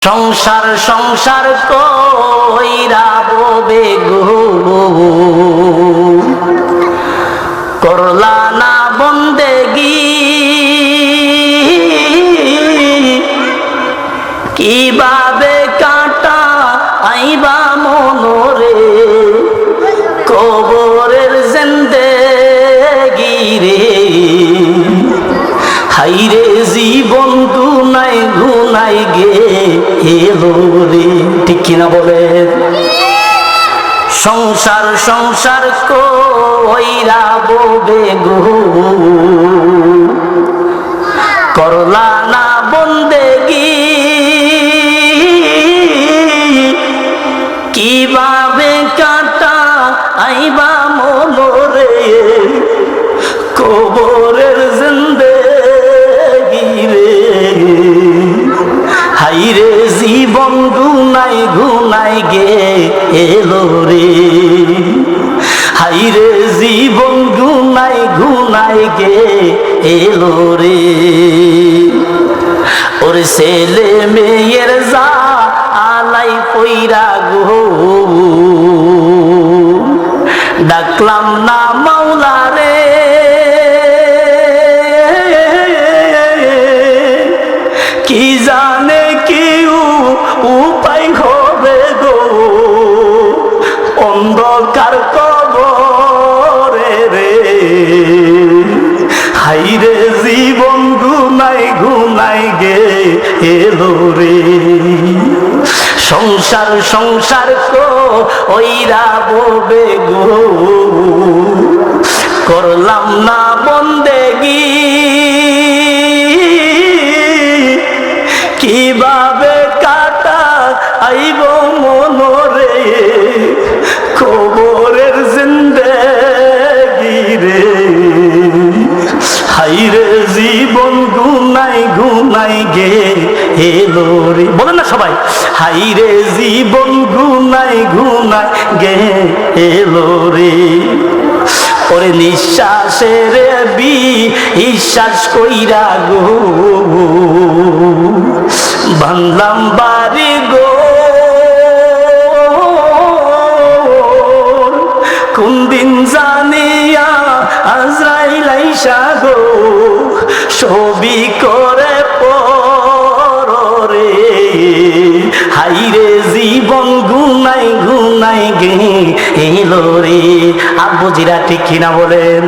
সংসার সংসার কইরা ববে গো করলা না বন্দেগি কিভাবে কাটা আইবা মনরে কবরের জিন্দেগি রে হাইরে জীবন গুনাই গুনাই গে এলো রে ঠিক কিনা বলেন সংসার সংসার কইরা ববে গো করলা না বন্দেগি কিভাবে কাটা আইবা মনরে কবরের জিন্দেগি রে হাইরে জীবন গুনাই গুনাই গে এলো রে হাইরে জীবন গুনাই গুনাই গে এলো রে ওরে ছেলে মেয়ের যা আলাই পইরা গো ডাকলাম না মাওলা রে কি জানে কি উপায় হবে গো অন্ধকার কবরে রে হাইরে জীবন গুনাই গুনাই গে এলো রে সংসার সংসার কইরা ববে গো করলাম না বন্দেগি কিভাবে কাটা আইব মনরে কবরের জিন্দেগি রে হাইরে জীবন গুনাই গুনাই গে এলো রে বলেন না সবাই হাইরে জীবন গুনাই গুনাই গে এলো রে ওরে নিঃশ্বাসের বিশ্বাস কইরা গো বাংলাম বাড়ি গো কোন দিন জানিয়া আজরাইল আইসা গো ছবি করে পরে হাইরে জীবন গুনাই গুনাই গে এলো রে আব্বুজিরা ঠিক কিনা বলেন